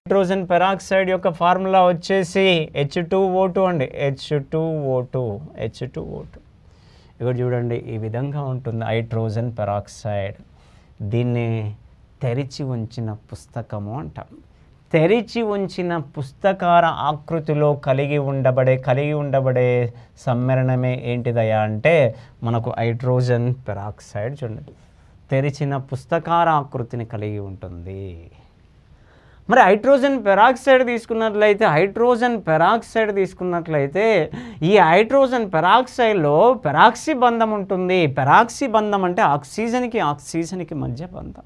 Hydrogen peroxide యొక్క formula వచ్చేసి H2O2 అండి. H2O2 ఇక్కడ చూడండి, ఈ విధంగా ఉంటుంది హైడ్రోజన్ పెరాక్సైడ్. దీన్ని తెరిచి ఉంచిన పుస్తకము అంటాం. తెరిచి ఉంచిన పుస్తకాల ఆకృతిలో కలిగి ఉండబడే సమ్మేళనమే ఏంటిదయ్యా అంటే మనకు హైడ్రోజన్ పెరాక్సైడ్. చూడండి, తెరిచిన పుస్తకాల ఆకృతిని కలిగి ఉంటుంది. మరి హైడ్రోజన్ పెరాక్సైడ్ తీసుకున్నట్లయితే ఈ హైడ్రోజన్ పెరాక్సైడ్లో పెరాక్సీ బంధం ఉంటుంది. పెరాక్సీ బంధం అంటే ఆక్సిజన్కి మధ్య బంధం.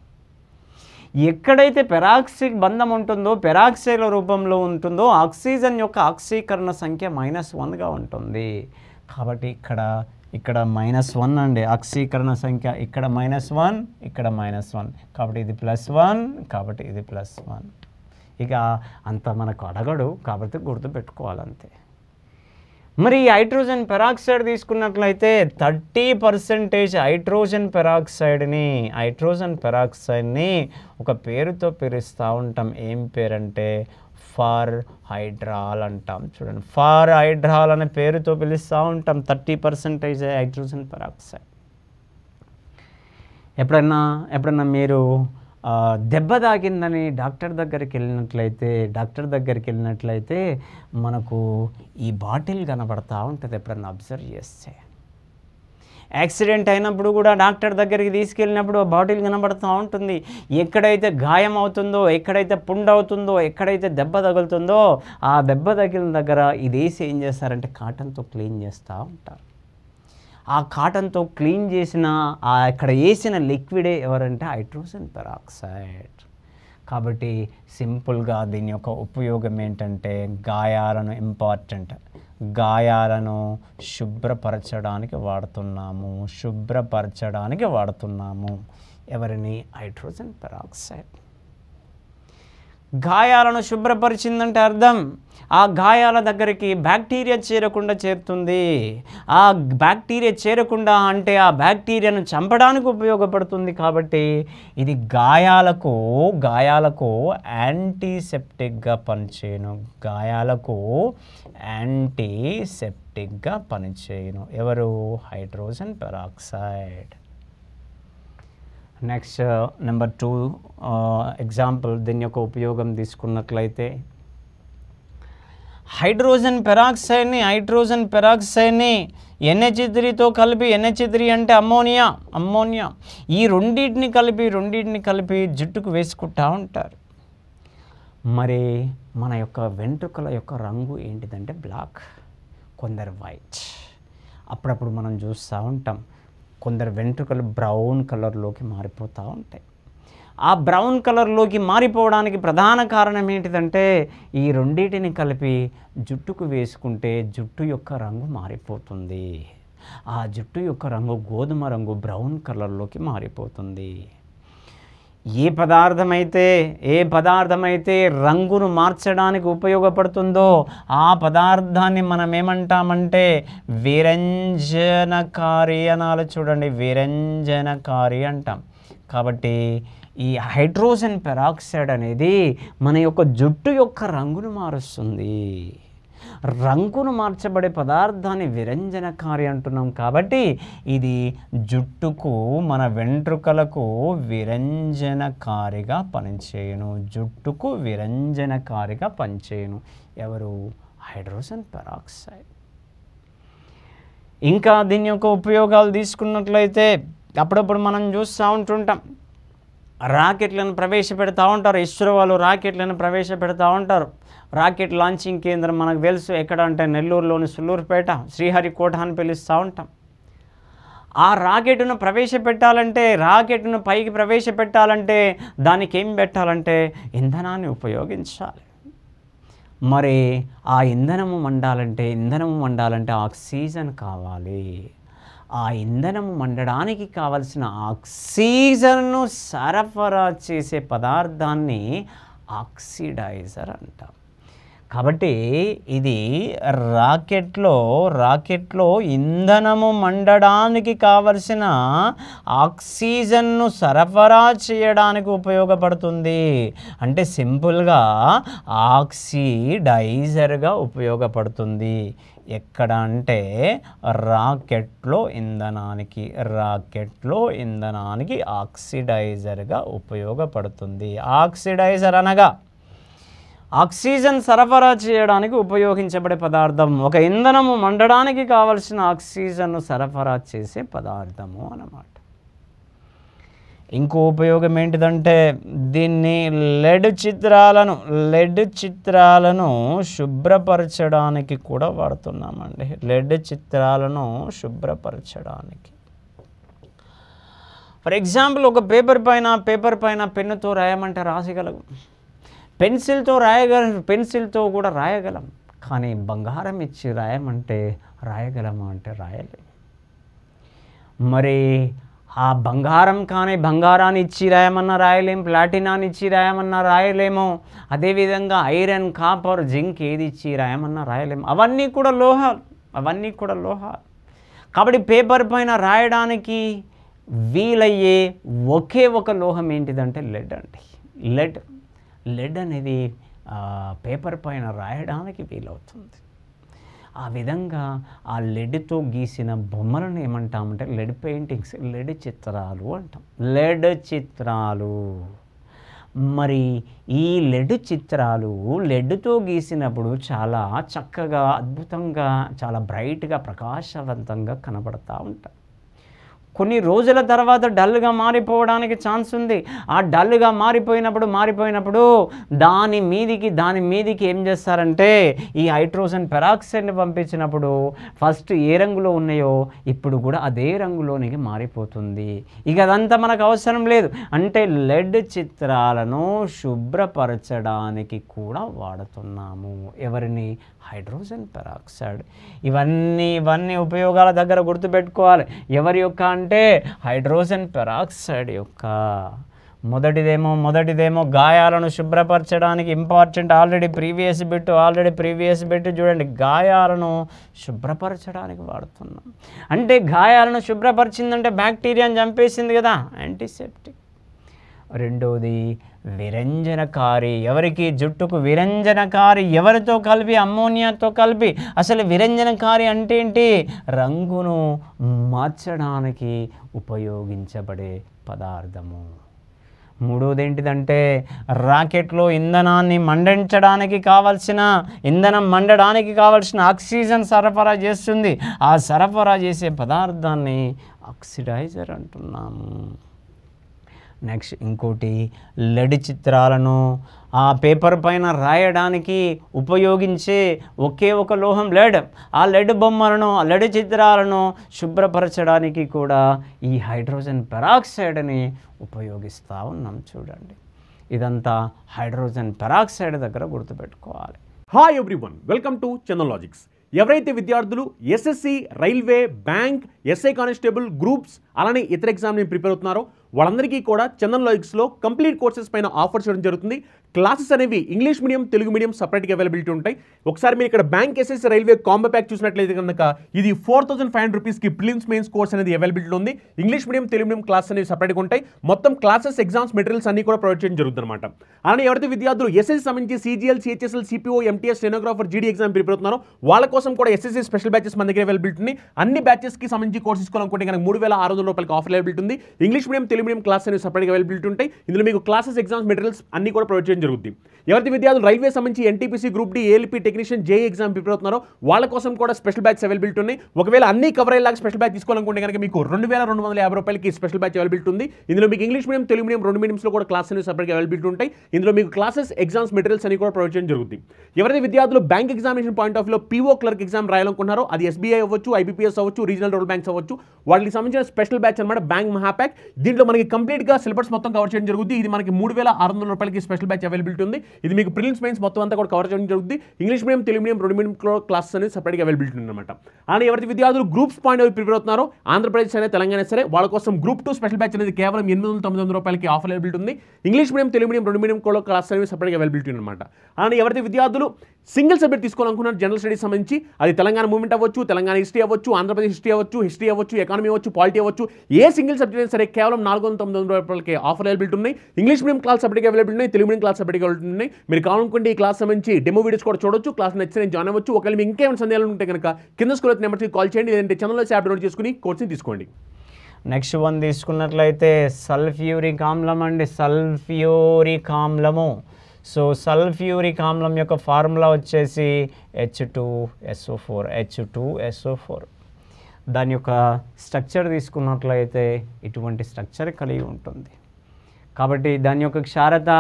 ఎక్కడైతే పెరాక్సీ బంధం ఉంటుందో, పెరాక్సైడ్ రూపంలో ఉంటుందో, ఆక్సిజన్ యొక్క ఆక్సీకరణ సంఖ్య -1గా ఉంటుంది. కాబట్టి ఇక్కడ -1 అండి ఆక్సీకరణ సంఖ్య. ఇక్కడ -1, ఇక్కడ -1, కాబట్టి ఇది +1, కాబట్టి ఇది +1. ఇక అంత మనకు అడగడు కాబట్టి గుర్తుపెట్టుకోవాలంతే. మరి ఈ హైడ్రోజన్ పెరాక్సైడ్ తీసుకున్నట్లయితే 30% హైడ్రోజన్ పెరాక్సైడ్ని ఒక పేరుతో పిలుస్తూ ఉంటాం. ఏం పేరంటే ఫార్ హైడ్రాల్ అంటాం. చూడండి, ఫార్ హైడ్రాల్ అనే పేరుతో పిలుస్తూ ఉంటాం 30% హైడ్రోజన్ పెరాక్సైడ్. ఎప్పుడన్నా మీరు దెబ్బ తాకిందని డాక్టర్ దగ్గరికి వెళ్ళినట్లయితే మనకు ఈ బాటిల్ కనబడతా ఉంటుంది. ఎప్పుడన్నా అబ్జర్వ్ చేస్తే యాక్సిడెంట్ అయినప్పుడు కూడా డాక్టర్ దగ్గరికి తీసుకెళ్ళినప్పుడు బాటిల్ కనబడుతూ ఉంటుంది. ఎక్కడైతే గాయం అవుతుందో, ఎక్కడైతే పుండు అవుతుందో, ఎక్కడైతే దెబ్బ తగులుతుందో ఆ దెబ్బ తగిలిన దగ్గర ఇది వేసి ఏం చేస్తారంటే కాటన్తో క్లీన్ చేస్తూ ఉంటారు. ఆ కాటన్తో క్లీన్ చేసిన అక్కడ వేసిన లిక్విడే ఎవరంటే హైడ్రోజన్ పెరాక్సైడ్. కాబట్టి సింపుల్గా దీని యొక్క ఉపయోగం ఏంటంటే గాయాలను శుభ్రపరచడానికి వాడుతున్నాము. ఎవరిని? Hydrogen peroxide. గాయాలను శుభ్రపరిచిందంటే అర్థం ఆ గాయాల దగ్గరికి బ్యాక్టీరియా చేరకుండా చేరుతుంది. ఆ బ్యాక్టీరియా చేరకుండా అంటే ఆ బ్యాక్టీరియాను చంపడానికి ఉపయోగపడుతుంది. కాబట్టి ఇది గాయాలకు యాంటీసెప్టిక్గా పనిచేయును. ఎవరు? Hydrogen peroxide. Next number 2 example దీని యొక్క ఉపయోగం తీసుకున్నట్లయితే హైడ్రోజన్ పెరాక్సైడ్ని NH3తో కలిపి, NH3 అంటే అమ్మోనియా, ఈ రెండింటిని కలిపి జుట్టుకు వేసుకుంటూ ఉంటారు. మరి మన యొక్క వెంట్రుకల యొక్క రంగు ఏంటిదంటే బ్లాక్, కొందరు వైట్. అప్పుడప్పుడు మనం చూస్తూ ఉంటాం కొందరు వెంట్రుకలు బ్రౌన్ కలర్లోకి మారిపోతూ ఉంటాయి. ఆ బ్రౌన్ కలర్లోకి మారిపోవడానికి ప్రధాన కారణం ఏంటిదంటే ఈ రెండింటిని కలిపి జుట్టుకు వేసుకుంటే జుట్టు యొక్క రంగు మారిపోతుంది. ఆ జుట్టు యొక్క రంగు గోధుమ రంగు బ్రౌన్ కలర్లోకి మారిపోతుంది. ఏ పదార్థమైతే రంగును మార్చడానికి ఉపయోగపడుతుందో ఆ పదార్థాన్ని మనం ఏమంటామంటే విరంజనకారి అనాలి. చూడండి, విరంజనకారి అంటాం. కాబట్టి ఈ హైడ్రోజన్ పెరాక్సైడ్ అనేది మన యొక్క జుట్టు యొక్క రంగును మారుస్తుంది. రంగును మార్చబడే పదార్థాన్ని విరంజనకారి అంటున్నాం. కాబట్టి ఇది జుట్టుకు, మన వెంట్రుకలకు విరంజనకారిగా పనిచేయును. ఎవరు? Hydrogen peroxide. ఇంకా దీని యొక్క ఉపయోగాలు తీసుకున్నట్లయితే అప్పుడప్పుడు మనం చూస్తూ ఉంటుంటాం రాకెట్లను ప్రవేశపెడతా ఉంటారు. ఇస్రో వాళ్ళు రాకెట్లను ప్రవేశపెడతా ఉంటారు. రాకెట్ లాంచింగ్ కేంద్రం మనకు తెలుసు ఎక్కడ అంటే నెల్లూరులోని సుల్లూరుపేట, శ్రీహరికోట అని పిలుస్తూ ఉంటాం. ఆ రాకెట్ను పైకి ప్రవేశపెట్టాలంటే దానికి ఏం పెట్టాలంటే ఇంధనాన్ని ఉపయోగించాలి. మరి ఆ ఇంధనము మండాలంటే ఆక్సిజన్ కావాలి. ఆ ఇంధనము మండడానికి కావలసిన ఆక్సిజన్ను సరఫరా చేసే పదార్థాన్ని ఆక్సిడైజర్ అంటాం. కాబట్టి ఇది రాకెట్లో ఇంధనము మండడానికి కావలసిన ఆక్సిజన్ను సరఫరా చేయడానికి ఉపయోగపడుతుంది. అంటే సింపుల్గా ఆక్సిడైజర్గా ఉపయోగపడుతుంది. ఎక్కడ అంటే రాకెట్లో ఇంధనానికి ఆక్సిడైజర్గా ఉపయోగపడుతుంది. ఆక్సిడైజర్ అనగా ఆక్సిజన్ సరఫరా చేయడానికి ఉపయోగించబడే పదార్థం. ఒక ఇంధనము మండడానికి కావలసిన ఆక్సిజన్ను సరఫరా చేసే పదార్థము అన్నమాట. ఇంకో ఉపయోగం ఏంటిదంటే దీన్ని లెడ్ చిత్రాలను శుభ్రపరచడానికి కూడా వాడుతున్నామండి. లెడ్ చిత్రాలను శుభ్రపరచడానికి. ఫర్ ఎగ్జాంపుల్ ఒక పేపర్ పైన పెన్నుతో రాయమంటే రాయగలం, పెన్సిల్తో కూడా రాయగలం. కానీ బంగారం ఇచ్చి రాయమంటే రాయగలమా అంటే రాయలేం. మరి ఆ బంగారాన్ని ఇచ్చి రాయమన్నా రాయలేం, ప్లాటినాన్ని ఇచ్చి రాయమన్నా రాయలేము. అదేవిధంగా ఐరన్, కాపర్, జింక్ ఏది ఇచ్చి రాయమన్నా రాయలేము. అవన్నీ కూడా లోహాలు. కాబట్టి పేపర్ పైన రాయడానికి వీలయ్యే ఒకే ఒక లోహం ఏంటిదంటే లెడ్ అండి. లెడ్ అనేది పేపర్ పైన రాయడానికి వీలవుతుంది. ఆ విధంగా ఆ లెడ్తో గీసిన బొమ్మలను ఏమంటామంటే లెడ్ పెయింటింగ్స్, లెడ్ చిత్రాలు అంటాం. మరి ఈ లెడ్ చిత్రాలు లెడ్తో గీసినప్పుడు చాలా చక్కగా, అద్భుతంగా, చాలా బ్రైట్గా, ప్రకాశవంతంగా కనబడతా ఉంటాయి. కొన్ని రోజుల తర్వాత డల్గా మారిపోవడానికి ఛాన్స్ ఉంది. ఆ డల్గా మారిపోయినప్పుడు దాని మీదికి ఏం చేస్తారంటే ఈ హైడ్రోజన్ పెరాక్సైడ్ని పంపించినప్పుడు ఫస్ట్ ఏ రంగులో ఉన్నాయో ఇప్పుడు కూడా అదే రంగులోనికి మారిపోతుంది. ఇక అదంతా మనకు అవసరం లేదు. అంటే లెడ్ చిత్రాలను శుభ్రపరచడానికి కూడా వాడుతున్నాము. ఎవరిని? Hydrogen peroxide. ఇవన్నీ ఉపయోగాల దగ్గర గుర్తుపెట్టుకోవాలి. ఎవరి యొక్క అంటే హైడ్రోజన్ పెరాక్సైడ్ యొక్క. మొదటిదేమో గాయాలను శుభ్రపరచడానికి ఇంపార్టెంట్. ఆల్రెడీ ప్రీవియస్ బిట్ చూడండి. గాయాలను శుభ్రపరచడానికి వాడుతున్నాం. అంటే గాయాలను శుభ్రపరిచిందంటే బ్యాక్టీరియాని చంపేసింది కదా, యాంటీసెప్టిక్. రెండవది విరంజనకారి. ఎవరికి? జుట్టుకు విరంజనకారి. ఎవరితో కలిపి? అమ్మోనియాతో కలిపి. అసలు విరంజనకారి అంటే ఏంటి? రంగును మార్చడానికి ఉపయోగించబడే పదార్థము. మూడవది ఏంటిదంటే రాకెట్లో ఇంధనం మండడానికి కావాల్సిన ఆక్సిజన్ సరఫరా చేస్తుంది. ఆ సరఫరా చేసే పదార్థాన్ని ఆక్సిడైజర్ అంటున్నాము. నెక్స్ట్ ఇంకోటి లెడ్ చిత్రాలను ఆ పేపర్ పైన రాయడానికి ఉపయోగించే ఒకే ఒక లోహం లెడ్. ఆ లెడ్ బొమ్మలను, ఆ లెడ్ చిత్రాలను శుభ్రపరచడానికి కూడా ఈ హైడ్రోజన్ పెరాక్సైడ్ని ఉపయోగిస్తూ ఉన్నాం. చూడండి, ఇదంతా హైడ్రోజన్ పెరాక్సైడ్ దగ్గర గుర్తుపెట్టుకోవాలి. Hi everyone, welcome to Chandan logics. ఎవరైతే విద్యార్థులు SSC, railway, bank, SI constable, groups అలానే ఇతర ఎగ్జామ్ని ప్రిపేర్ అవుతున్నారో వాళ్ళందరికీ కూడా చందన్ లాజిక్స్లో కంప్లీట్ కోర్సెస్ పైన ఆఫర్ చేయడం జరుగుతుంది. క్లాసెస్ అనేవి ఇంగ్లీష్ మీడియం, తెలుగు మీడియం సపరేట్గా అవైలబిలిటీ ఉంటాయి. ఒకసారి మీరు ఇక్కడ bank, SSC, railway combo pack చూసినట్లయితే కనుక ఇది 4500 రూపీస్కి ప్రిలిమ్స్ మెయిన్స్ కోర్స్ అనేది అవైలబిలిటీ ఉంది. English medium, Telugu medium class అనేవి సపరేట్గా ఉంటాయి. మొత్తం క్లాసెస్, ఎగ్జామ్స్, మెటీరియల్స్ అన్ని కూడా ప్రొవైడ్ చేయడం జరుగుతుంది అనమాట. అలానే ఎవరైతే విద్యార్థులు ఎస్ఎస్సి సంబంధించి CGL, CHSL, CPO, MTS, stenographer, జీడీ ఎగ్జామ్ ప్రిపేర్ అవుతున్నారో వాళ్ళ కోసం కూడా ఎస్ఎస్సి స్పెషల్ బ్యాచెస్ మన దగ్గర అవైలబిలిటీ ఉంది. అన్ని బ్యాచెస్కి సంబంధించి కోర్స్ తీసుకోవాలనుకుంటే కనుక 3600 రూపాయలకి ఆఫర్ అవైలబిలిటీ ఉంది. English medium, Telugu medium class అనేవి సపరేట్గా అవైలబిలిటీ ఉంటాయి. ఇందులో మీకు క్లాసెస్, ఎగ్జామ్స్, మెటీరియల్స్ అన్ని కూడా ప్రొవైడ్ చేయడం జరుగుతుంది. ఎవరైతే విద్యార్థులు రైల్వే సంబంధించి NTPC, group D, ALP technician, JE exam prepare అవుతున్నారో వాళ్ళ కోసం కూడా స్పెషల్ బ్యాచ్ అవైలబిలిటీ ఉన్నాయి. ఒకవేళ అన్ని కవర్ అయ్యేలాగా స్పెషల్ బ్యాచ్ తీసుకోవాలనుకుంటే కనుక మీకు 2250 రూపాయలకి స్పెషల్ బ్యాచ్ అవైలబిలిటీ ఉంది. ఇందులో మీకు ఇంగ్లీష్ మీడియం, తెలుగు మీడియం రెండు మీడియంస్లో కూడా క్లాస్ అనేవి సపరేట్గా అవైలబిలిటీ ఉంటాయి. ఇందులో మీకు క్లాసెస్, ఎగ్జామ్స్, మెటీరియల్స్ అన్ని కూడా ప్రొవైడ్ చేయడం జరుగుతుంది. ఎవరైతే విద్యార్థులు బ్యాంక్ ఎగ్జామినేషన్ పాయింట్ ఆఫ్ వ్యూలో పీఓ క్లర్క్ ఎగ్జామ్ రాయాలనుకుంటున్నారో అది ఎస్బీఐ అవ్వచ్చు, ఐబీపీఎస్ అవ్వచ్చు, రీజనల్ రూరల్ బ్యాంక్స్ అవ్వచ్చు, వాటికి సంబంధించిన స్పెషల్ బ్యాచ్ అనమాట బ్యాంక్ మహాప్యాక్. దీంట్లో మనకి కంప్లీట్గా సిలబస్ మొత్తం కవర్ చేయడం జరుగుతుంది. ఇది మనకి 3600 రూపాయలకి స్పెషల్ బ్యాచ్ అవైలబిలిటీ ఉంది. ఇది మీకు ప్రిలిమ్స్, మెయిన్స్ మొత్తం అంతా కూడా కవర్ చేయడం జరుగుతుంది. ఇంగ్లీష్ మీడియం, తెలుగు మీడియం రెండు మీడియం క్లాసెస్ అనేది సపరేట్గా అవైలబిలిటీ ఉందన్నమాట. అలానే ఎవరైతే విద్యార్థులు గ్రూప్స్ పాయింట్ ఆఫ్ ప్రిపేర్ అవుతున్నారో ఆంధ్రప్రదేశ్ అనేది, తెలంగాణ సరే వాళ్ళ కోసం గ్రూప్ 2 స్పెషల్ బ్యాచ్ అనేది కేవలం 800-900 రూపాయలకి ఆఫర్ అవైలబిలిటీ ఉంది. ఇంగ్లీష్ మీడియం, తెలుగు మీడియం రెండు మీడియం కూడా క్లాస్ అనేవి సపరేట్గా అవైలబిలిటీ ఉందన్నమాట. అలానే ఎవరైతే విద్యార్థులు సింగిల్ సబ్జెక్ట్ తీసుకోవాలనుకున్నారు జనరల్ స్టడీస్ సంబంధించి, అది తెలంగాణ మూవ్మెంట్ అవ్వచ్చు, తెలంగాణ హిస్టరీ అవ్వచ్చు, ఆంధ్రప్రదేశ్ హిస్టరీ అవ్వచ్చు, ఎకానమీ అవ్వచ్చు, పాలిటీ అవ్వచ్చు, ఏ సింగిల్ సబ్జెక్ట్ అయినా సరే కేవలం 499 రూపాయలకి ఆఫర్ అవైలబిలిటీ ఉన్నాయి. English medium class subject availability ఉన్నాయి, Telugu medium class subject availability ఉన్నాయి. మీరు కావాలనుకుంటే ఈ క్లాస్ సంబంధించి డెమో వీడియోస్ కూడా చూడొచ్చు. క్లాస్ నచ్చితే జాయిన్ అవ్వచ్చు. ఒకవేళ మీకు ఇంకేమైనా సందేహాలు ఉంటే కనుక కింద స్కూల్ నెంబర్కి కాల్ చేయండి, లేదంటే ఛానల్లో యాప్ డౌన్లోడ్ చేసుకుని కోర్సుని తీసుకోండి. నెక్స్ట్ వన్ తీసుకున్నట్లయితే సల్ఫ్యూరిక్ ఆమ్లం అండి. సల్ఫ్యూరిక్ ఆమ్లము. సో సల్ఫ్యూరిక్ ఆమ్లం యొక్క ఫార్ములా వచ్చేసి H2SO4. దాని యొక్క స్ట్రక్చర్ తీసుకున్నట్లయితే ఇటువంటి స్ట్రక్చర్ కలిగి ఉంటుంది. కాబట్టి దాని యొక్క క్షారత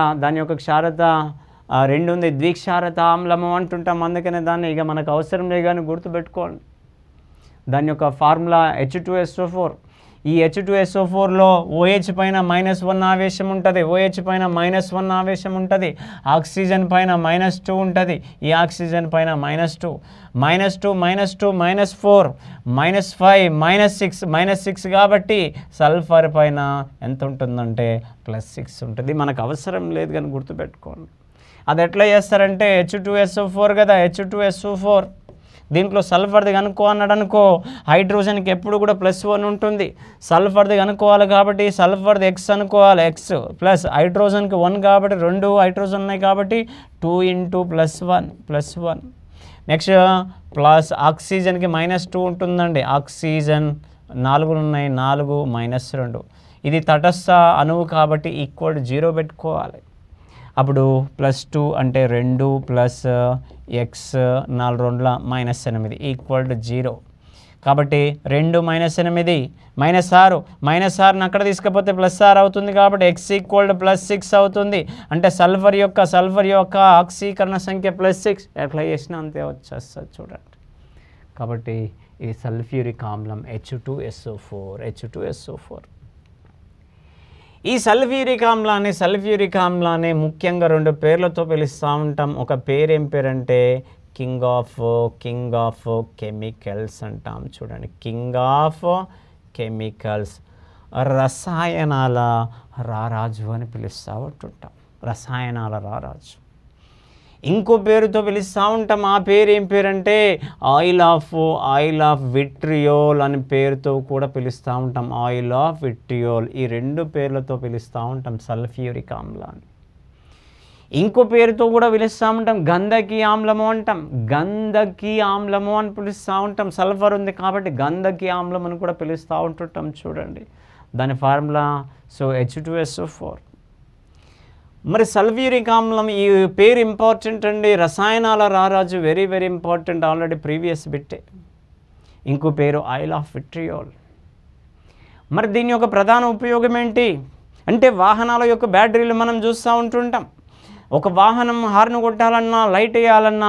2 ఉంది. ద్విక్షారత ఆమ్లము అంటుంటాం. అందుకనే దాన్ని ఇక మనకు అవసరం లేదు కానీ గుర్తుపెట్టుకోండి. దాని యొక్క ఫార్ములా H2SO4. ఈ H2SO4లో OH పైన -1 ఆవేశం ఉంటుంది. OH పైన -1 ఆవేశం ఉంటుంది. ఆక్సిజన్ పైన -2 ఉంటుంది. ఈ ఆక్సిజన్ పైన -2, -2, -2, -4, -5, -6 కాబట్టి సల్ఫర్ పైన ఎంత ఉంటుందంటే +6 ఉంటుంది. మనకు అవసరం లేదు కానీ గుర్తుపెట్టుకోండి. అది ఎట్లా చేస్తారంటే H2SO4 కదా, H2SO4 దీంట్లో సల్ఫర్ది కనుక్కో అన్నాడు అనుకో, హైడ్రోజన్కి ఎప్పుడు కూడా +1 ఉంటుంది. సల్ఫర్ది కనుక్కోవాలి కాబట్టి సల్ఫర్ది X అనుకోవాలి, X ప్లస్ హైడ్రోజన్కి 1 కాబట్టి 2 హైడ్రోజన్ ఉన్నాయి కాబట్టి 2 × +1. నెక్స్ట్ ప్లస్ ఆక్సిజన్కి -2 ఉంటుందండి. ఆక్సిజన్ 4 ఉన్నాయి, 4 -2. ఇది తటస్థ అణువు కాబట్టి ఈక్వల్ 0 పెట్టుకోవాలి. అప్పుడు +2 అంటే 2 ప్లస్ X 4 2 -8 ఈక్వల్ టు 0. కాబట్టి 2 -8 -6 అక్కడ తీసుకపోతే +6 అవుతుంది కాబట్టి X ఈక్వల్ టు +6 అవుతుంది. అంటే సల్ఫర్ యొక్క ఆక్సీకరణ సంఖ్య +6. ఎట్లా చేసినా అంతే వచ్చేస్తుంది చూడండి. కాబట్టి ఇది సల్ఫ్యూరిక్ ఆమ్లం H2SO4. ఈ సల్ఫ్యూరిక్ ఆమ్లాన్ని ముఖ్యంగా 2 పేర్లతో పిలుస్తూ ఉంటాం. ఒక పేరు ఏం పేరంటే కింగ్ ఆఫ్ కెమికల్స్ అంటాం. చూడండి, కింగ్ ఆఫ్ కెమికల్స్, రసాయనాల రారాజు అని పిలుస్తూ ఉంటుంటాం. రసాయనాల రారాజు. ఇంకో పేరుతో పిలుస్తూ ఉంటాం. ఆ పేరు ఏం పేరంటే ఆయిల్ ఆఫ్ విట్రియోల్ అని పేరుతో కూడా పిలుస్తూ ఉంటాం. ఆయిల్ ఆఫ్ విట్రియోల్, ఈ 2 పేర్లతో పిలుస్తూ ఉంటాం సల్ఫ్యూరిక్ ఆమ్లాన్ని. ఇంకో పేరుతో కూడా పిలుస్తూ ఉంటాం, గంధకీ ఆమ్లము అంటాం. గంధకీ ఆమ్లము అని పిలుస్తూ ఉంటాం. సల్ఫర్ ఉంది కాబట్టి గంధకీ ఆమ్లం అని కూడా పిలుస్తూ ఉంటుంటాం. చూడండి దాని ఫార్ములా H2SO4. మరి సల్ఫ్యూరిక్ ఆమ్లం ఈ పేరు ఇంపార్టెంట్ అండి. రసాయనాల రారాజు, వెరీ ఇంపార్టెంట్, ఆల్రెడీ ప్రీవియస్ బిట్టే. ఇంకో పేరు ఆయిల్ ఆఫ్ విట్రియోల్. మరి దీని యొక్క ప్రధాన ఉపయోగం ఏంటి అంటే వాహనాల యొక్క బ్యాటరీలు మనం చూస్తూ ఉంటుంటాం. ఒక వాహనం హార్న్ కొట్టాలన్నా, లైట్ వేయాలన్నా,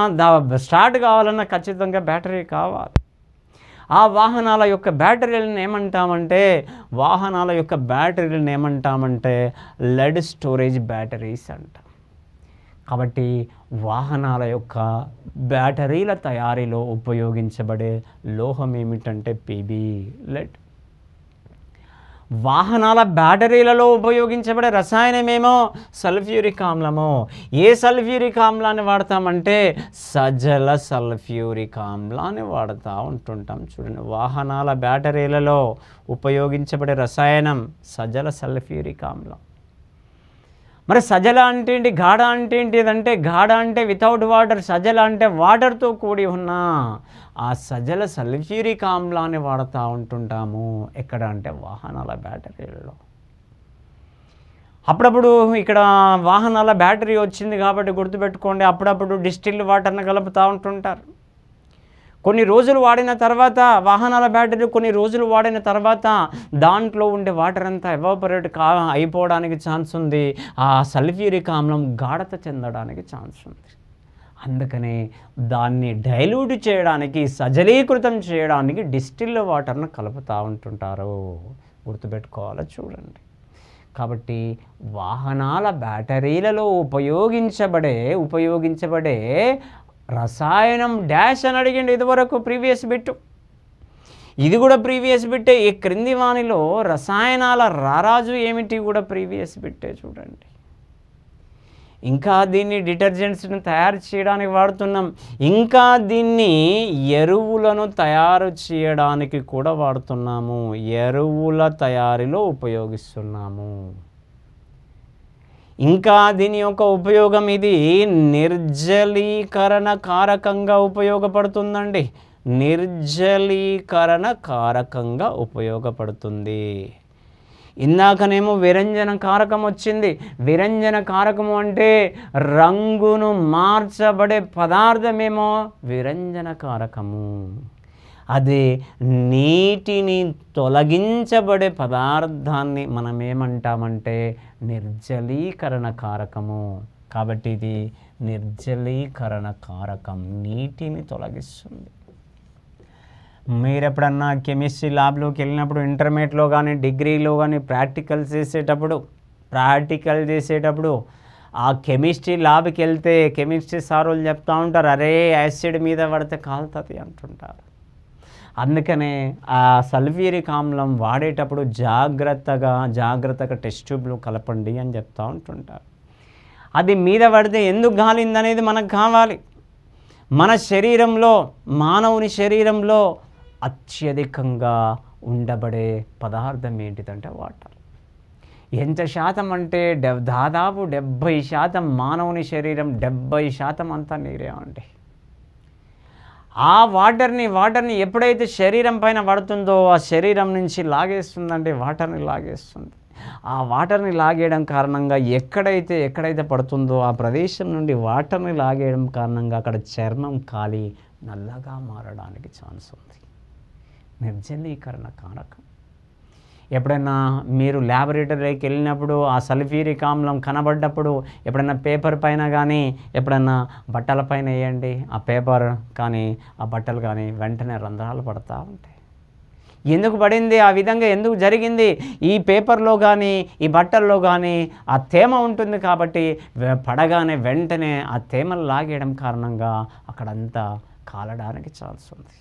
స్టార్ట్ కావాలన్నా ఖచ్చితంగా బ్యాటరీ కావాలి. ఆ వాహనాల యొక్క బ్యాటరీలను ఏమంటామంటే లెడ్ స్టోరేజ్ బ్యాటరీస్ అంటాం. కాబట్టి వాహనాల యొక్క బ్యాటరీల తయారీలో ఉపయోగించబడే లోహం ఏమిటంటే పీబీ, లెడ్. వాహనాల బ్యాటరీలలో ఉపయోగించబడే రసాయనమేమో సల్ఫ్యూరిక్ ఆమ్లము. ఏ సల్ఫ్యూరిక్ ఆమ్లాన్ని వాడతామంటే సజల సల్ఫ్యూరిక్ ఆమ్లాన్ని వాడుతూ ఉంటుంటాం. చూడండి, వాహనాల బ్యాటరీలలో ఉపయోగించబడే రసాయనం సజల సల్ఫ్యూరిక్ ఆమ్లం. మరి సజల అంటే ఏంటి, గాఢ అంటే ఏంటిదంటే, గాఢ అంటే వితౌట్ వాటర్, సజల అంటే వాటర్తో కూడి ఉన్న ఆ సజల సల్ఫ్యూరిక్ ఆమ్లాన్ని వాడుతూ ఉంటుంటాము. ఎక్కడ అంటే వాహనాల బ్యాటరీలలో. అప్పుడప్పుడు ఇక్కడ వాహనాల బ్యాటరీ వచ్చింది కాబట్టి గుర్తుపెట్టుకోండి, అప్పుడప్పుడు డిస్టిల్డ్ వాటర్ని కలుపుతూ ఉంటుంటారు. కొన్ని రోజులు వాడిన తర్వాత వాహనాల బ్యాటరీ దాంట్లో ఉండే వాటర్ అంతా ఎవాపరేట్ అయిపోవడానికి ఛాన్స్ ఉంది. ఆ సల్ఫ్యూరిక్ ఆమ్లం గాఢత చెందడానికి ఛాన్స్ ఉంది. అందుకనే దాన్ని డైల్యూట్ చేయడానికి, సజలీకృతం చేయడానికి డిస్టిల్డ్ వాటర్ను కలుపుతూ ఉంటుంటారు. గుర్తుపెట్టుకోవాలో చూడండి. కాబట్టి వాహనాల బ్యాటరీలలో ఉపయోగించబడే రసాయనం డాష్ అని అడిగిండి ఇదివరకు ప్రీవియస్ బిట్. ఇది కూడా ప్రీవియస్ బిట్టే. ఈ క్రింది వానిలో రసాయనాల రారాజు ఏమిటి కూడా ప్రీవియస్ బిట్టే. చూడండి, ఇంకా దీన్ని డిటర్జెంట్స్ని తయారు చేయడానికి వాడుతున్నాం, ఇంకా దీన్ని ఎరువులను తయారు చేయడానికి కూడా వాడుతున్నాము, ఎరువుల తయారీలో ఉపయోగిస్తున్నాము. ఇంకా దీని యొక్క ఉపయోగం ఇది నిర్జలీకరణ కారకంగా ఉపయోగపడుతుందండి. నిర్జలీకరణ కారకంగా ఉపయోగపడుతుంది. ఇందాకనేమో విరంజన కారకం వచ్చింది. విరంజన కారకము అంటే రంగును మార్చబడే పదార్థమేమో విరంజన కారకము. అదే నీటిని తొలగించబడే పదార్థాన్ని మనం ఏమంటామంటే నిర్జలీకరణ కారకము. కాబట్టి ఇది నిర్జలీకరణ కారకం, నీటిని తొలగిస్తుంది. మీరు ఎప్పుడన్నా కెమిస్ట్రీ ల్యాబ్లోకి వెళ్ళినప్పుడు, ఇంటర్మీడియట్లో కానీ డిగ్రీలో కానీ ప్రాక్టికల్ చేసేటప్పుడు ఆ కెమిస్ట్రీ ల్యాబ్కి వెళ్తే కెమిస్ట్రీ సార్ వాళ్ళు చెప్తూ ఉంటారు, అరే యాసిడ్ మీద పడితే కాలుతుంది అంటుంటారు. అందుకనే ఆ సల్ఫ్యూరిక్ ఆమ్లం వాడేటప్పుడు జాగ్రత్తగా టెస్ట్ ట్యూబ్లో కలపండి అని చెప్తూ ఉంటుంటారు. అది మీద పడితే ఎందుకు గాలిందనేది మనకు కావాలి. మన శరీరంలో, మానవుని శరీరంలో అత్యధికంగా ఉండబడే పదార్థం ఏంటిదంటే వాటర్. ఎంత శాతం అంటే దాదాపు 70% మానవుని శరీరం 70% అంతా నీరే అండి. ఆ వాటర్ని ఎప్పుడైతే శరీరం పైన పడుతుందో ఆ శరీరం నుంచి లాగేస్తుందంటే వాటర్ని లాగేస్తుంది. ఆ వాటర్ని లాగేయడం కారణంగా ఎక్కడైతే పడుతుందో ఆ ప్రదేశం నుండి వాటర్ని లాగేయడం కారణంగా అక్కడ చర్మం కాలి నల్లగా మారడానికి ఛాన్స్ ఉంది. నిర్జలీకరణ కారకం. ఎప్పుడైనా మీరు ల్యాబొరేటరీకి వెళ్ళినప్పుడు ఆ సల్ఫ్యూరిక్ ఆమ్లం కనబడ్డప్పుడు ఎప్పుడైనా పేపర్ పైన కానీ ఎప్పుడైనా బట్టల పైన వేయండి. ఆ పేపర్ కానీ ఆ బట్టలు కానీ వెంటనే రంధ్రాలు పడుతూ ఉంటాయి. ఎందుకు పడింది, ఆ విధంగా ఎందుకు జరిగింది? ఈ పేపర్లో కానీ ఈ బట్టల్లో కానీ ఆ తేమ ఉంటుంది కాబట్టి పడగానే వెంటనే ఆ తేమను లాగేయడం కారణంగా అక్కడంతా కాలడానికి ఛాన్స్ ఉంది.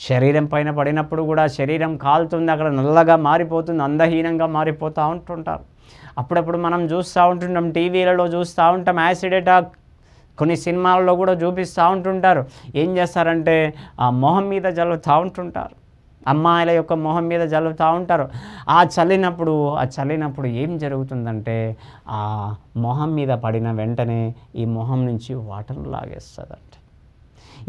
శరీరం పైన పడినప్పుడు కూడా శరీరం కాలుతుంది, అక్కడ నల్లగా మారిపోతుంది, అందహీనంగా మారిపోతూ ఉంటుంటారు. అప్పుడప్పుడు మనం చూస్తూ ఉంటుంటాం, టీవీలలో చూస్తూ ఉంటాం యాసిడ్ అటాక్. కొన్ని సినిమాల్లో కూడా చూపిస్తూ ఉంటుంటారు. ఏం చేస్తారంటే ఆ మొహం మీద జల్లుతూ ఉంటుంటారు, అమ్మాయిల యొక్క మొహం మీద జల్లుతూ ఉంటారు. ఆ చల్లినప్పుడు ఏం జరుగుతుందంటే ఆ మొహం మీద పడిన వెంటనే ఈ మొహం నుంచి వాటర్ను లాగేస్తుందంట.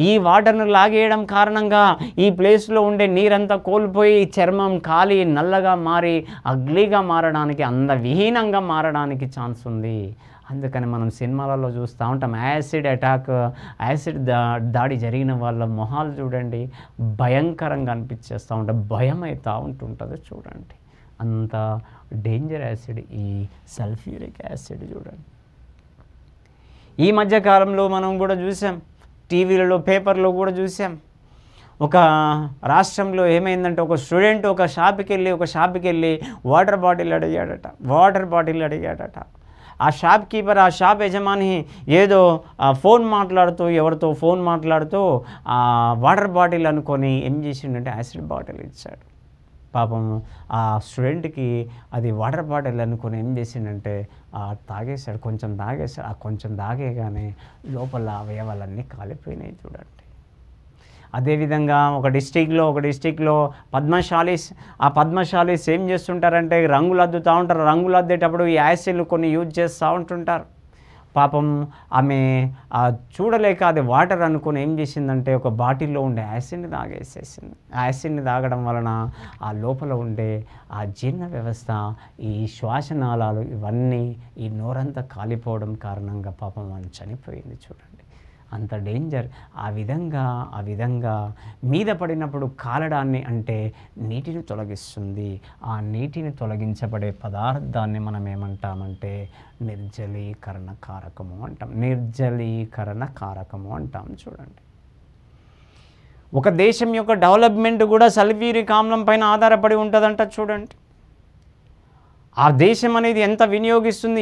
ఈ వాటర్ను లాగేయడం కారణంగా ఈ ప్లేస్లో ఉండే నీరంతా కోల్పోయి చర్మం కాలి నల్లగా మారి అగ్లీగా మారడానికి, అందవిహీనంగా మారడానికి ఛాన్స్ ఉంది. అందుకని మనం సినిమాలలో చూస్తూ ఉంటాం యాసిడ్ దాడి జరిగిన వాళ్ళ మొహాలు చూడండి భయంకరంగా అనిపించేస్తూ ఉంటాయి, భయం అవుతూ ఉంటుంటుంది. చూడండి అంత డేంజర్ యాసిడ్ ఈ సల్ఫ్యూరిక్ యాసిడ్. చూడండి ఈ మధ్యకాలంలో మనం కూడా చూసాం, టీవీలలో పేపర్లో కూడా చూసాం. ఒక రాష్ట్రంలో ఏమైందంటే ఒక స్టూడెంట్ ఒక షాప్కి వెళ్ళి వాటర్ బాటిల్ అడిగాడట. ఆ షాప్ కీపర్, ఆ షాప్ యజమాని ఏదో ఎవరితో ఫోన్ మాట్లాడుతూ ఆ వాటర్ బాటిల్ అనుకొని ఏం చేసిండంటే యాసిడ్ బాటిల్ ఇచ్చాడు. పాపం ఆ స్టూడెంట్కి అది వాటర్ బాటిల్ అనుకొని ఏం చేసిండంటే తాగేశాడు, ఆ కొంచెం తాగేగానే లోపల అవయవాలన్నీ కాలిపోయినాయి. చూడండి అదేవిధంగా ఒక డిస్టిక్లో పద్మశాలీస్ ఏం చేస్తుంటారంటే రంగులు అద్దుతూ ఉంటారు. రంగులు అద్దేటప్పుడు ఈ యాసిడ్లు కొన్ని యూజ్ చేస్తూ ఉంటుంటారు. పాపం ఆమె చూడలేక అది వాటర్ అనుకుని ఏం చేసిందంటే ఒక బాటిల్లో ఉండే యాసిడ్ని తాగేసేసింది. యాసిడ్ని తాగడం వలన ఆ లోపల ఉండే ఆ జీర్ణ వ్యవస్థ, ఈ శ్వాసనాళాలు ఇవన్నీ ఈ నోరంతా కాలిపోవడం కారణంగా పాపం ఆమె చనిపోయింది. చూడండి అంత డేంజర్. ఆ విధంగా మీద పడినప్పుడు కాలడాన్ని అంటే నీటిని తొలగిస్తుంది. ఆ నీటిని తొలగించబడే పదార్థాన్ని మనం ఏమంటామంటే నిర్జలీకరణ కారకము అంటాం. చూడండి ఒక దేశం యొక్క డెవలప్మెంట్ కూడా సల్ఫ్యూరిక్ ఆమ్లం పైన ఆధారపడి ఉంటుందంట. చూడండి ఆ దేశం అనేది ఎంత వినియోగిస్తుంది,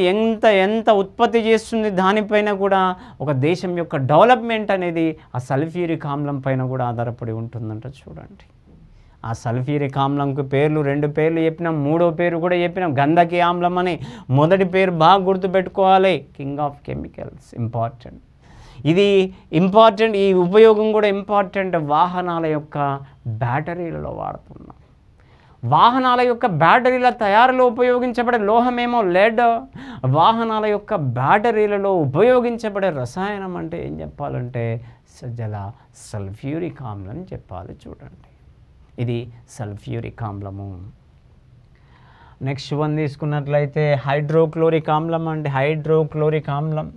ఎంత ఉత్పత్తి చేస్తుంది, దానిపైన కూడా ఒక దేశం యొక్క డెవలప్మెంట్ అనేది ఆ సల్ఫ్యూరిక్ ఆమ్లం పైన కూడా ఆధారపడి ఉంటుందంట. చూడండి ఆ సల్ఫ్యూరిక్ ఆమ్లంకు పేర్లు 2 పేర్లు చెప్పినాం, 3వ పేరు కూడా చెప్పినాం గంధకి ఆమ్లం అని. మొదటి పేరు బాగా గుర్తుపెట్టుకోవాలి, కింగ్ ఆఫ్ కెమికల్స్, ఇంపార్టెంట్. ఇది ఇంపార్టెంట్, ఈ ఉపయోగం కూడా ఇంపార్టెంట్. వాహనాల యొక్క బ్యాటరీలలో వాడుతున్నాం. వాహనాల యొక్క బ్యాటరీల తయారీలో ఉపయోగించబడే లోహమేమో లెడ్. వాహనాల యొక్క బ్యాటరీలలో ఉపయోగించబడే రసాయనం అంటే ఏం చెప్పాలంటే సల్ఫ్యూరిక్ ఆమ్లం చెప్పాలి. చూడండి, ఇది సల్ఫ్యూరిక్ ఆమ్లము. నెక్స్ట్ వన్ తీసుకున్నట్లయితే హైడ్రోక్లోరిక్ ఆమ్లం అండి. హైడ్రోక్లోరిక్ ఆమ్లం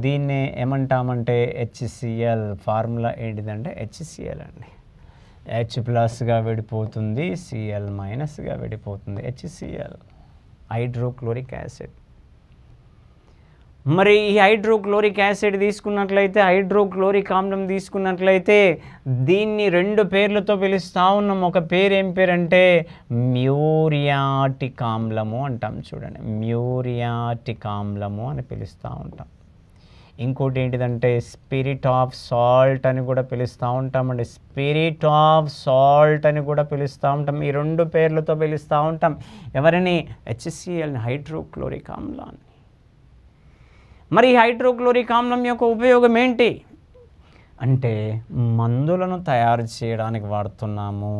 దీన్నే ఏమంటామంటే HCl. ఫార్ములా ఏంటిదంటే HCl అండి. H+గా విడిపోతుంది, Cl- విడిపోతుంది, HCl, హైడ్రోక్లోరిక్ యాసిడ్. మరి ఈ హైడ్రోక్లోరిక్ యాసిడ్ తీసుకున్నట్లయితే, హైడ్రోక్లోరిక్ ఆమ్లం తీసుకున్నట్లయితే దీన్ని 2 పేర్లతో పిలుస్తూ ఉన్నాం. ఒక పేరు ఏం పేరంటే మ్యూరియాటిక్ ఆమ్లము అంటాం. చూడండి, మ్యూరియాటిక్ ఆమ్లము అని పిలుస్తూ ఉంటాం. ఇంకోటి ఏంటిదంటే స్పిరిట్ ఆఫ్ సాల్ట్ అని కూడా పిలుస్తూ ఉంటామండి. స్పిరిట్ ఆఫ్ సాల్ట్ అని కూడా పిలుస్తూ ఉంటాం. ఈ 2 పేర్లతో పిలుస్తూ ఉంటాం. ఎవరిని? HCl, హైడ్రోక్లోరిక్ ఆమ్లాన్ని. మరి హైడ్రోక్లోరిక్ ఆమ్లం యొక్క ఉపయోగం ఏంటి అంటే మందులను తయారు చేయడానికి వాడుతున్నాము.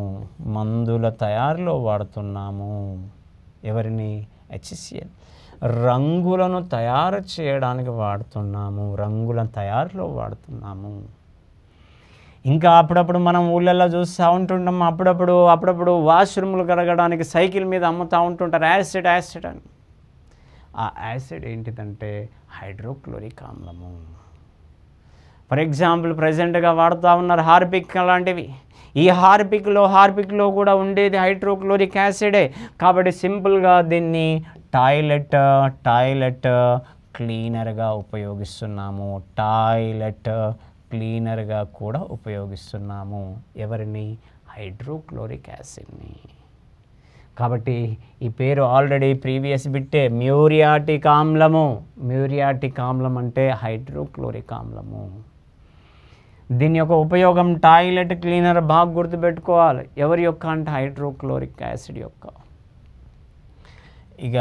మందుల తయారీలో వాడుతున్నాము. ఎవరిని? HCl. రంగులను తయారు చేయడానికి వాడుతున్నాము. రంగుల తయారీలో వాడుతున్నాము. ఇంకా అప్పుడప్పుడు మనం ఊళ్ళల్లో చూస్తూ ఉంటుంటాం. అప్పుడప్పుడు వాష్రూమ్లు కడగడానికి సైకిల్ మీద అమ్ముతూ ఉంటుంటారు యాసిడ్ అని. ఆ యాసిడ్ ఏంటిదంటే హైడ్రోక్లోరిక్ ఆమ్లము. ఫర్ ఎగ్జాంపుల్ ప్రజెంట్గా వాడుతూ ఉన్నారు హార్పిక్ లాంటివి. ఈ హార్పిక్లో కూడా ఉండేది హైడ్రోక్లోరిక్ యాసిడే. కాబట్టి సింపుల్గా దీన్ని టాయిలెట్ క్లీనర్గా ఉపయోగిస్తున్నాము. టాయిలెట్ క్లీనర్గా కూడా ఉపయోగిస్తున్నాము. ఎవరిని? హైడ్రోక్లోరిక్ యాసిడ్ని. కాబట్టి ఈ పేరు ఆల్రెడీ ప్రీవియస్ బిట్టే, మ్యూరియాటిక్ ఆమ్లము. మ్యూరియాటిక్ ఆమ్లం అంటే హైడ్రోక్లోరిక్ ఆమ్లము. దీని యొక్క ఉపయోగం టాయిలెట్ క్లీనర్ బాగా గుర్తుపెట్టుకోవాలి. ఎవరి యొక్క అంటే హైడ్రోక్లోరిక్ యాసిడ్ యొక్క. ఇక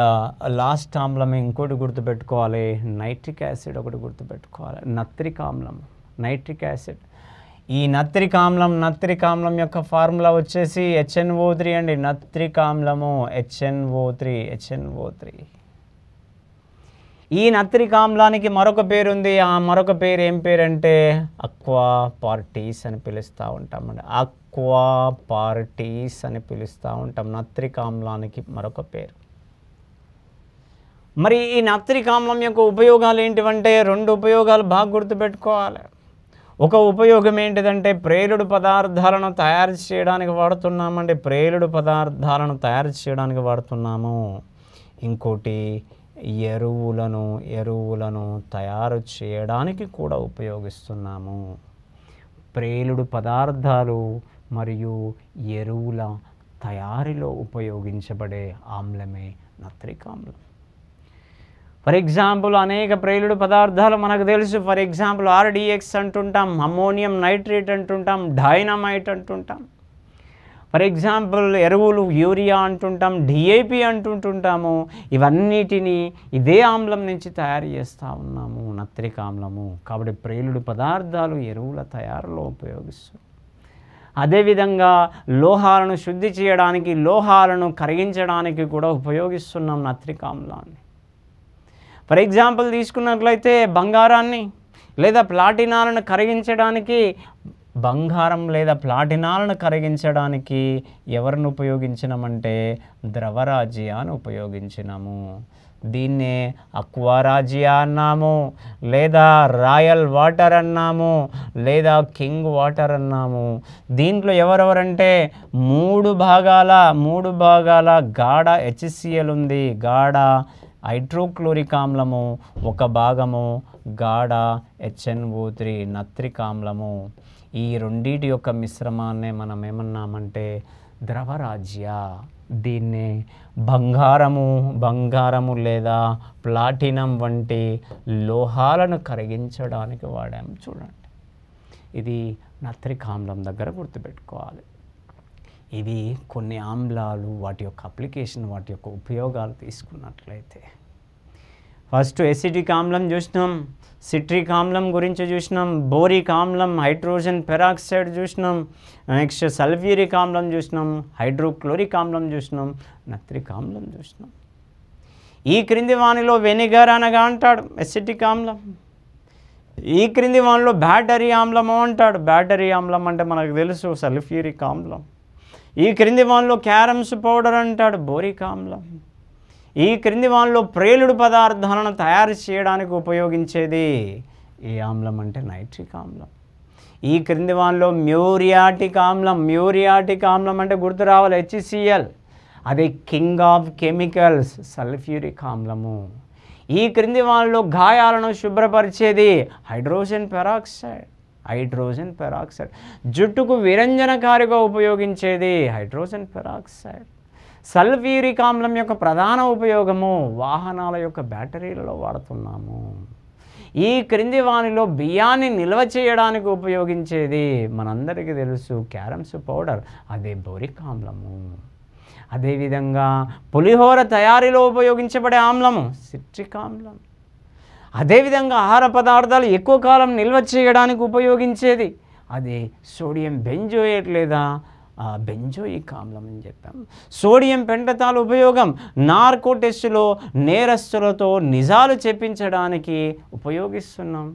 లాస్ట్ ఆమ్లం ఇంకోటి గుర్తుపెట్టుకోవాలి, నైట్రిక్ యాసిడ్ ఒకటి గుర్తుపెట్టుకోవాలి. నత్రిక్ ఆమ్లం, నైట్రిక్ యాసిడ్. ఈ నత్రిక్ ఆమ్లం యొక్క ఫార్ములా వచ్చేసి HNO3 అండి. నత్రిక్ ఆమ్లము HNO3. ఈ నత్రిక్ ఆమ్లానికి మరొక పేరు ఉంది. ఆ మరొక పేరు ఏం పేరంటే అక్వా పార్టీస్ అని పిలుస్తూ ఉంటామండి. అక్వా పార్టీస్ అని పిలుస్తూ ఉంటాం. నత్రిక్ ఆమ్లానికి మరొక పేరు. మరి ఈ నత్రిక్ ఆమ్లం యొక్క ఉపయోగాలు ఏంటివంటే 2 ఉపయోగాలు బాగా గుర్తుపెట్టుకోవాలి. ఒక ఉపయోగం ఏంటిదంటే ప్రేలుడు పదార్థాలను తయారు చేయడానికి వాడుతున్నామండి. ప్రేలుడు పదార్థాలను తయారు చేయడానికి వాడుతున్నాము. ఇంకోటి ఎరువులను తయారు చేయడానికి కూడా ఉపయోగిస్తున్నాము. ప్రేలుడు పదార్థాలు మరియు ఎరువుల తయారీలో ఉపయోగించబడే ఆమ్లమే నత్రిక్ ఆమ్లం. ఫర్ ఎగ్జాంపుల్ అనేక ప్రేలుడు పదార్థాలు మనకు తెలుసు. ఫర్ ఎగ్జాంపుల్ RDX అంటుంటాం, అమ్మోనియం నైట్రేట్ అంటుంటాం, డైనమైట్ అంటుంటాం. ఫర్ ఎగ్జాంపుల్ ఎరువులు యూరియా అంటుంటాం, DAP అంటుంటాము. ఇవన్నిటినీ ఇదే ఆమ్లం నుంచి తయారు చేస్తూ ఉన్నాము, నత్రిక్ ఆమ్లము. కాబట్టి ప్రేలుడు పదార్థాలు ఎరువుల తయారీలో ఉపయోగిస్తాం. అదేవిధంగా లోహాలను శుద్ధి చేయడానికి, లోహాలను కరిగించడానికి కూడా ఉపయోగిస్తున్నాం నత్రిక్ ఆమ్లాన్ని. ఫర్ ఎగ్జాంపుల్ తీసుకున్నట్లయితే బంగారాన్ని లేదా ప్లాటినాలను కరిగించడానికి, బంగారం లేదా ప్లాటినాలను కరిగించడానికి ఎవరిని ఉపయోగించినామంటే ద్రవరాజ్యాన్ని ఉపయోగించినాము. దీన్నే అక్వారాజియా అన్నాము, లేదా రాయల్ వాటర్ అన్నాము, లేదా కింగ్ వాటర్ అన్నాము. దీంట్లో ఎవరెవరంటే 3 భాగాల గాఢ HCl ఉంది, గాఢ హైడ్రోక్లోరిక్ ఆమ్లము, ఒక భాగము గాఢ HNO3 నత్రిక్ ఆమ్లము. ఈ రెండింటి యొక్క మిశ్రమాన్నే మనం ఏమన్నామంటే ద్రవరాజ్య. దీన్నే బంగారము లేదా ప్లాటినం వంటి లోహాలను కరిగించడానికి వాడాము. చూడండి, ఇది నత్రిక్ ఆమ్లం దగ్గర గుర్తుపెట్టుకోవాలి. ఇవి కొన్ని ఆమ్లాలు, వాటి యొక్క అప్లికేషన్, వాటి యొక్క ఉపయోగాలు తీసుకున్నట్లయితే ఫస్ట్ ఎసిటిక్ ఆమ్లం చూసినాం, సిట్రిక్ ఆమ్లం గురించి చూసినాం, బోరిక్ ఆమ్లం, హైడ్రోజన్ పెరాక్సైడ్ చూసినాం, నెక్స్ట్ సల్ఫ్యూరిక్ ఆమ్లం చూసినాం, హైడ్రోక్లోరిక్ ఆమ్లం చూసినాం, నత్రిక్ ఆమ్లం చూసినాం. ఈ క్రింది వానిలో వెనిగర్ అనగా అంటాడు ఎసిటిక్ ఆమ్లం. ఈ క్రింది వానిలో బ్యాటరీ ఆమ్లము అంటాడు. బ్యాటరీ ఆమ్లం అంటే మనకు తెలుసు సల్ఫ్యూరిక్ ఆమ్లం. ఈ క్రింది వానిలో క్యారమ్స్ పౌడర్ అంటాడు బోరిక్ ఆమ్లం. ఈ క్రింది వానిలో ప్రేలుడు పదార్థాలను తయారు చేయడానికి ఉపయోగించేది ఈ ఆమ్లం అంటే నైట్రిక్ ఆమ్లం. ఈ క్రింది వానిలో మ్యూరియాటిక్ ఆమ్లం. మ్యూరియాటిక్ ఆమ్లం అంటే గుర్తు రావాలి HCl, అదే కింగ్ ఆఫ్ కెమికల్స్ సల్ఫ్యూరిక్ ఆమ్లము. ఈ క్రింది వానిలో గాయాలను శుభ్రపరిచేది హైడ్రోజన్ పెరాక్సైడ్. Hydrogen peroxide. జుట్టుకు విరంజనకారిగా ఉపయోగించేది హైడ్రోజన్ పెరాక్సైడ్. సల్ఫ్యూరిక్ ఆమ్లం యొక్క ప్రధాన ఉపయోగము వాహనాల యొక్క బ్యాటరీలలో వాడుతున్నాము. ఈ క్రింది వానిలో బియ్యాన్ని నిల్వ చేయడానికి ఉపయోగించేది మనందరికీ తెలుసు క్యారమ్స్ పౌడర్, అదే బోరిక్ ఆమ్లము. అదేవిధంగా పులిహోర తయారీలో ఉపయోగించబడే ఆమ్లము సిట్రిక్ ఆమ్లం. అదేవిధంగా ఆహార పదార్థాలు ఎక్కువ కాలం నిల్వ చేయడానికి ఉపయోగించేది అది సోడియం బెంజోయేట్ లేదా బెంజోయిక్ ఆమ్లం అని చెప్పాం. సోడియం పెంటతాల్ ఉపయోగం నార్కో టెస్టులో నేరస్తులతో నిజాలు చెప్పించడానికి ఉపయోగిస్తున్నాం.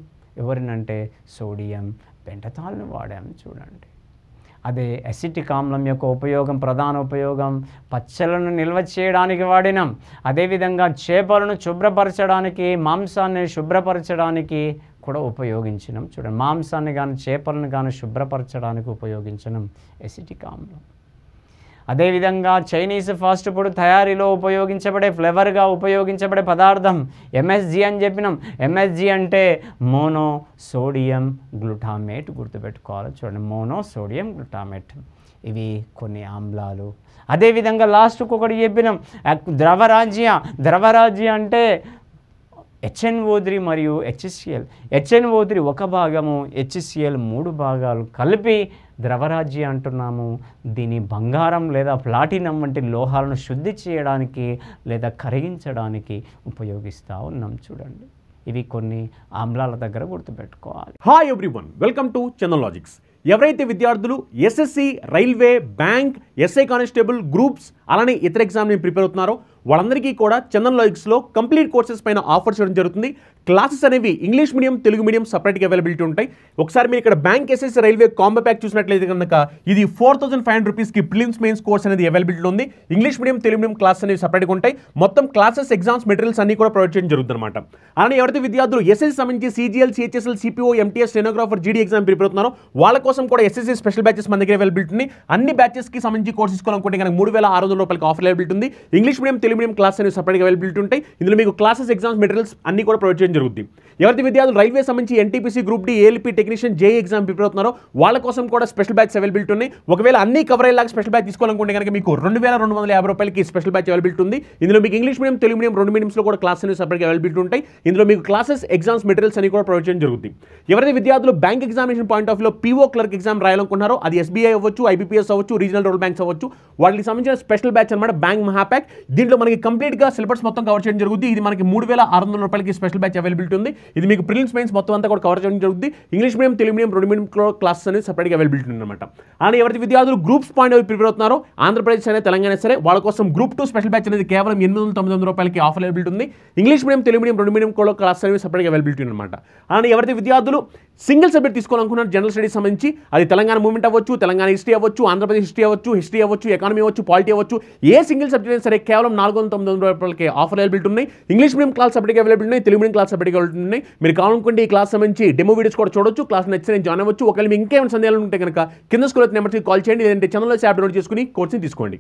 ఎవరినంటే సోడియం పెంటతాల్ని వాడాం చూడండి. అదే ఎసిటిక్ ఆమ్లం యొక్క ఉపయోగం, ప్రధాన ఉపయోగం పచ్చళ్ళను నిల్వ చేయడానికి వాడినాం. అదేవిధంగా చేపలను శుభ్రపరచడానికి, మాంసాన్ని శుభ్రపరచడానికి కూడా ఉపయోగించినాం చూడండి. మాంసాన్ని కానీ చేపలను కానీ శుభ్రపరచడానికి ఉపయోగించినాం ఎసిటిక్ ఆమ్లం. అదేవిధంగా చైనీస్ ఫాస్ట్ ఫుడ్ తయారీలో ఉపయోగించబడే ఫ్లేవర్గా ఉపయోగించబడే పదార్థం MSG అని చెప్పినాం. MSG అంటే మోనో సోడియం గ్లూటామేట్. గుర్తుపెట్టుకోవాలి చూడండి, మోనో సోడియం గ్లూటామేట్. ఇవి కొన్ని ఆమ్లాలు. అదేవిధంగా లాస్ట్కి ఒకటి చెప్పినాం ద్రవరాజ్య. ద్రవరాజ్య అంటే HNO3 మరియు HCl. HNO3 ఒక భాగము, HCl 3 భాగాలు కలిపి ద్రవరాజ్య అంటున్నాము. దీని బంగారం లేదా ప్లాటినం వంటి లోహాలను శుద్ధి చేయడానికి లేదా కరిగించడానికి ఉపయోగిస్తూ ఉన్నాం చూడండి. ఇవి కొన్ని ఆమ్లాల దగ్గర గుర్తుపెట్టుకోవాలి. Hi everyone, welcome to Chandan logics. ఎవరైతే విద్యార్థులు SSC, railway, bank, SI constable, groups అలానే ఇతర ఎగ్జామ్ని ప్రిపేర్ అవుతున్నారో వాళ్ళందరికీ కూడా చందన్ లాజిక్స్లో కంప్లీట్ కోర్సెస్ పైన ఆఫర్ చేయడం జరుగుతుంది. క్లాసెస్ అనేవి ఇంగ్లీష్ మీడియం, తెలుగు మీడియం సపరేట్గా అవైలబిలిటీ ఉంటాయి. ఒకసారి మీరు ఇక్కడ bank, SSC, railway combo pack చూసినట్లయితే కనుక ఇది 4500 రూపీస్కి ప్రిలిమ్స్ మెయిన్స్ కోర్స్ అనేది అవైలబిలిటీ ఉంది. English medium, Telugu medium classes అనేవి సపరేట్గా ఉంటాయి. మొత్తం క్లాసెస్, ఎగ్జామ్స్, మెటీరియల్స్ అన్ని కూడా ప్రొవైడ్ చేయడం జరుగుతుంది అనమాట. అలానే ఎవరైతే విద్యార్థులు SSC సంబంధించి CGL, CHSL, CPO, MTS, stenographer, GD exam prepare అవుతున్నారో వాళ్ళ కోసం కూడా SSC స్పెషల్ బ్యాచెస్ మన దగ్గర అవైలబిలిటీ ఉంది. అన్ని బ్యాచెస్కి సంబంధించి కోర్స్ తీసుకోవాలనుకుంటే కనుక 3600 రూపాయలకి ఆఫర్ అవైలబిలిటీ ఉంది. English medium, Telugu medium class అనేవి సపరేట్గా అవైలబిలిటీ ఉంటాయి. ఇందులో మీకు క్లాసెస్, ఎగ్జామ్స్, మెటీరియల్స్ అన్ని కూడా ప్రొవైడ్ చేయడం జరుగుతుంది. ఎవరైతే విద్యార్థులు రైల్వే సంబంధించి NTPC, group D, ALP technician, JE exam prepare అవుతున్నారో వాళ్ళ కోసం కూడా స్పెషల్ బ్యాచ్ అవైలబిలిటీ ఉన్నాయి. ఒకవేళ అన్ని కవర్ అయ్యేలాగా స్పెషల్ బ్యాచ్ తీసుకోవాలనుకుంటే కనుక మీకు 2250 రూపాయలకి స్పెషల్ బ్యాచ్ అవైలబిలిటీ ఉంది. ఇందులో మీకు ఇంగ్లీష్ మీడియం, తెలుగు మీడియం రెండు మీడియంస్లో కూడా క్లాస్ అనేవి సపరేట్గా అవైలబిలిటీ ఉంటాయి. ఇందులో మీకు క్లాసెస్, ఎగ్జామ్స్, మెటీరియల్స్ అన్ని కూడా ప్రొవైడ్ చేయడం జరుగుతుంది. ఎవరైతే విద్యార్థులు బ్యాంక్ ఎగ్జామినేషన్ పాయింట్ ఆఫ్ వ్యూలో PO క్లర్క్ ఎగ్జామ్ రాయాలనుకుంటున్నారో అది SBI అవ్వచ్చు, IBPS అవ్వచ్చు, రీజనల్ రూరల్ బ్యాంక్స్ అవ్వచ్చు, వాటికి సంబంధించిన స్పెషల్ బ్యాచ్ అనమాట బ్యాంక్ మహాప్యాక్. దీంట్లో మనకి కంప్లీట్గా సిలబస్ మొత్తం కవర్ చేయడం జరుగుతుంది. ఇది మనకి 3600 రూపాయలకి స్పెషల్ బ్యాచ్ అవైలబిలిటీ ఉంది. ఇది మీకు ప్రిలిమ్స్ మెయిన్స్ మొత్తం అంతా కూడా కవర్ చేయడం జరుగుతుంది. ఇంగ్లీష్ మీడియం, తెలుగు మీడియం రెండు మీడియం క్లాసెస్ అనేది సపరేట్గా అవైలబిలిటీ ఉందన్నమాట. అలానే ఎవరైతే విద్యార్థులు గ్రూప్స్ పాయింట్ ఆఫ్ ప్రిపేర్ అవుతున్నారో ఆంధ్రప్రదేశ్ అనే తెలంగాణ సరే వాళ్ళ కోసం గ్రూప్ 2 స్పెషల్ బ్యాచ్ అనేది కేవలం 800-900 రూపాయలకి ఆఫర్ అవైలబిలిటీ ఉంది. ఇంగ్లీష్ మీడియం, తెలుగు మీడియం రెండు మీడియం క్లాసెస్ అనేవి సపరేట్గా అవైలబిలిటీ అనమాట. అలానే ఎవరైతే విద్యార్థులు సింగిల్ సబ్జెక్ట్ తీసుకోవాలనుకున్నారు జనరల్ స్టడీస్ సంబంధించి అది తెలంగాణ మూవ్మెంట్ అవ్వచ్చు, తెలంగాణ హిస్టరీ అవ్వచ్చు, ఆంధ్రప్రదేశ్ హిస్టరీ అవ్వచ్చు, ఎకానమీ అవ్వచ్చు, పాలిటీ అవ్వచ్చు, ఏ సింగిల్ సబ్జెక్ట్ అయినా సరే కేవలం 400-900 రూపాయలకి ఆఫర్ అవైలబిలిటీ ఉన్నాయి. ఇంగ్లీష్ మీడియం క్లాస్ సపరేట్గా అవైలబిలిటీ ఉన్నాయి, తెలుగు మీడియం క్లాస్ సపరేట్గా అవైలబిలిటీ ఉన్నాయి. మీరు కావాలనుకుంటే ఈ క్లాస్ సంబంధించి డెమో వీడియోస్ కూడా చూడొచ్చు. క్లాస్ నచ్చితే నేను జాయిన్ అవ్వచ్చు. ఒకవేళ మీకు ఇంకేమైనా సందేహాలు ఉంటే కనుక కింద స్కూల్ నెంబర్కి కాల్ చేయండి, లేదంటే ఛానల్లో యాప్ డౌన్లోడ్ చేసుకుని కోర్సుని తీసుకోండి.